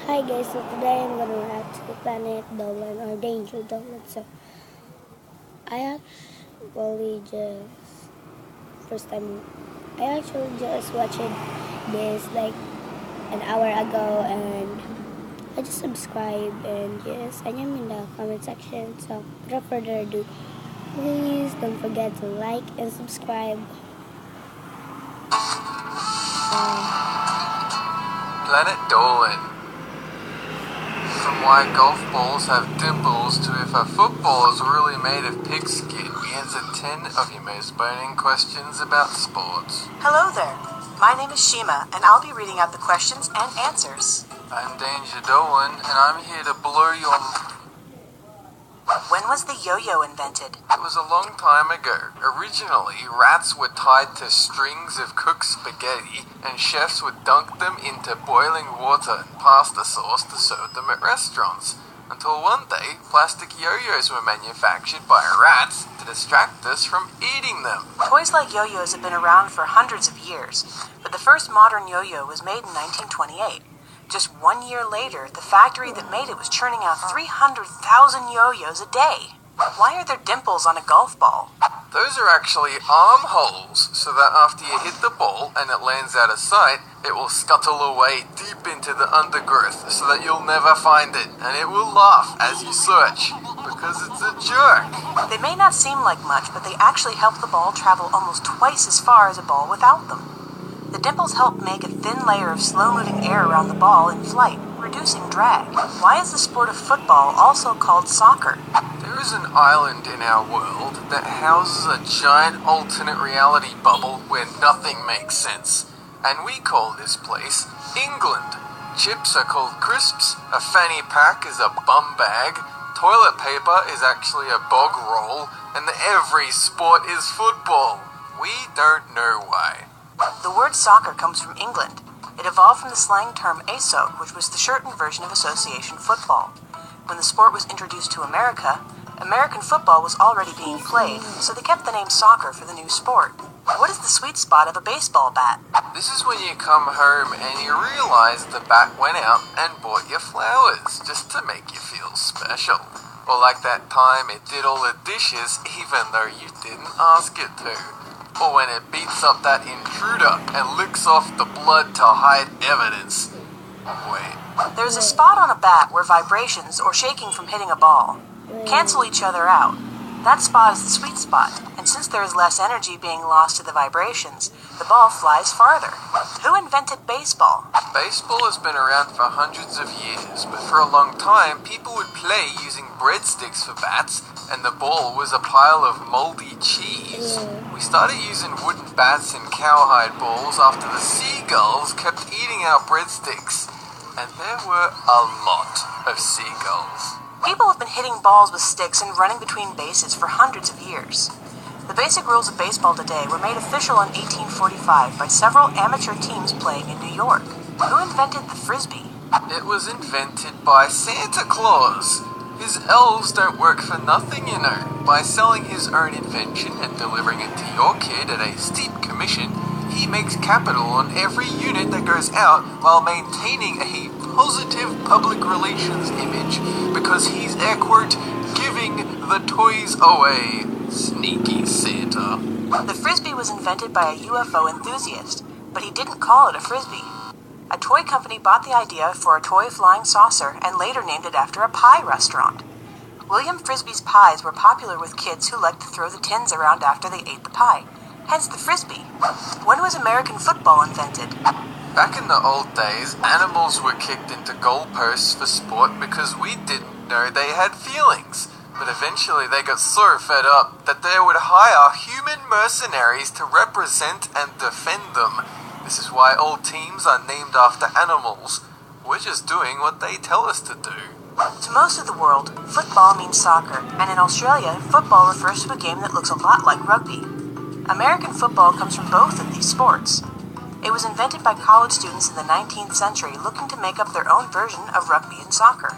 Hi guys, so today I'm gonna react to Planet Dolan or Danger Dolan. So I actually just first time I actually just watched this like an hour ago and I just subscribed and yes, I am in the comment section. So without further ado, please don't forget to like and subscribe. Planet Dolan. From why golf balls have dimples to if a football is really made of pigskin, we answer 10 of your most burning questions about sports. Hello there. My name is Shima, and I'll be reading out the questions and answers. I'm Danger Dolan, and I'm here to blow your... When was the yo-yo invented? It was a long time ago. Originally, rats were tied to strings of cooked spaghetti, and chefs would dunk them into boiling water and pasta sauce to serve them at restaurants. Until one day, plastic yo-yos were manufactured by rats to distract us from eating them. Toys like yo-yos have been around for hundreds of years, but the first modern yo-yo was made in 1928. Just 1 year later, the factory that made it was churning out 300,000 yo-yos a day. Why are there dimples on a golf ball? Those are actually armholes, so that after you hit the ball and it lands out of sight, it will scuttle away deep into the undergrowth so that you'll never find it, and it will laugh as you search, because it's a jerk. They may not seem like much, but they actually help the ball travel almost twice as far as a ball without them. The dimples help make a thin layer of slow-moving air around the ball in flight, reducing drag. Why is the sport of football also called soccer? There is an island in our world that houses a giant alternate reality bubble where nothing makes sense. And we call this place England. Chips are called crisps, a fanny pack is a bum bag, toilet paper is actually a bog roll, and every sport is football. We don't know why. The word soccer comes from England. It evolved from the slang term ASO, which was the shortened version of association football. When the sport was introduced to America, American football was already being played, so they kept the name soccer for the new sport. What is the sweet spot of a baseball bat? This is when you come home and you realize the bat went out and bought you flowers just to make you feel special. Or like that time it did all the dishes even though you didn't ask it to. Or when it beats up that intruder and licks off the blood to hide evidence. Wait. There's a spot on a bat where vibrations or shaking from hitting a ball cancel each other out. That spot is the sweet spot, and since there is less energy being lost to the vibrations, the ball flies farther. Who invented baseball? Baseball has been around for hundreds of years, but for a long time people would play using breadsticks for bats, and the ball was a pile of moldy cheese. We started using wooden bats and cowhide balls after the seagulls kept eating our breadsticks. And there were a lot of seagulls. People have been hitting balls with sticks and running between bases for hundreds of years. The basic rules of baseball today were made official in 1845 by several amateur teams playing in New York. Who invented the frisbee? It was invented by Santa Claus. His elves don't work for nothing, you know. By selling his own invention and delivering it to your kid at a steep commission, he makes capital on every unit that goes out while maintaining a positive public relations image because he's, air quote, giving the toys away. Sneaky Santa. The frisbee was invented by a UFO enthusiast, but he didn't call it a frisbee. A toy company bought the idea for a toy flying saucer and later named it after a pie restaurant. William Frisbee's pies were popular with kids who liked to throw the tins around after they ate the pie, hence the frisbee. When was American football invented? Back in the old days, animals were kicked into goalposts for sport because we didn't know they had feelings. But eventually they got so fed up that they would hire human mercenaries to represent and defend them. This is why all teams are named after animals. We're just doing what they tell us to do. To most of the world, football means soccer, and in Australia, football refers to a game that looks a lot like rugby. American football comes from both of these sports. It was invented by college students in the 19th century looking to make up their own version of rugby and soccer.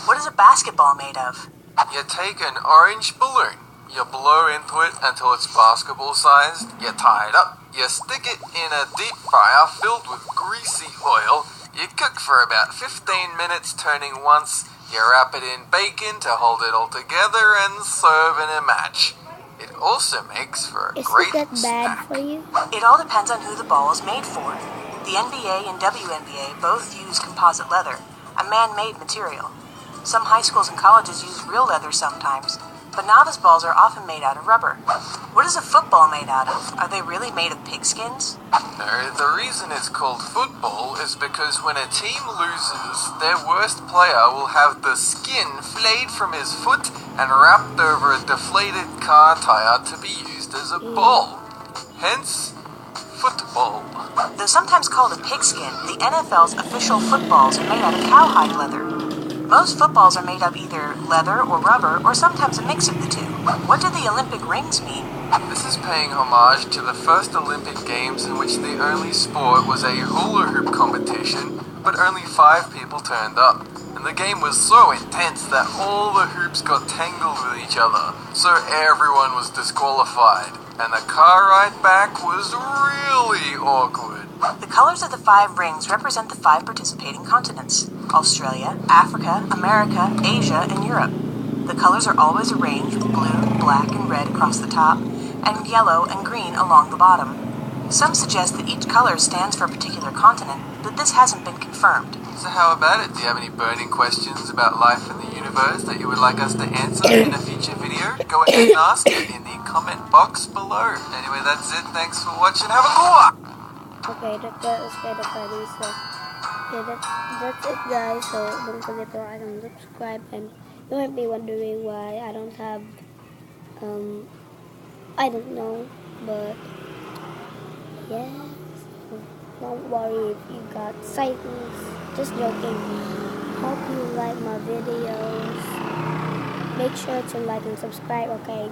What is a basketball made of? You take an orange balloon, You blow into it until it's basketball sized, you tie it up, you stick it in a deep fryer filled with greasy oil, you cook for about 15 minutes turning once, you wrap it in bacon to hold it all together and serve in a match. It also makes for a Isn't great that bad snack. for you? It all depends on who the ball is made for. The NBA and WNBA both use composite leather, a man-made material. Some high schools and colleges use real leather sometimes, but novice balls are often made out of rubber. What is a football made out of? Are they really made of pigskins? No, the reason it's called football is because when a team loses, their worst player will have the skin flayed from his foot and wrapped over a deflated car tire to be used as a ball. Hence, football. Though sometimes called a pigskin, the NFL's official footballs are made out of cowhide leather. Most footballs are made of either leather or rubber, or sometimes a mix of the two. What do the Olympic rings mean? This is paying homage to the first Olympic Games in which the only sport was a hula hoop competition, but only 5 people turned up. And the game was so intense that all the hoops got tangled with each other, so everyone was disqualified. And the car ride back was really awkward. The colors of the 5 rings represent the 5 participating continents: Australia, Africa, America, Asia, and Europe. The colors are always arranged with blue, black, and red across the top, and yellow and green along the bottom. Some suggest that each color stands for a particular continent, but this hasn't been confirmed. So how about it? Do you have any burning questions about life in the universe that you would like us to answer in a future video? Go ahead and ask it in the comment box below. Anyway, that's it. Thanks for watching. Have a good one! Okay, that was kind of funny. So yeah, that's it, guys. So don't forget to like and subscribe. And you might be wondering why I don't have I don't know, but yes. Don't worry if you got sightings. Just joking. Hope you like my videos. Make sure to like and subscribe, okay?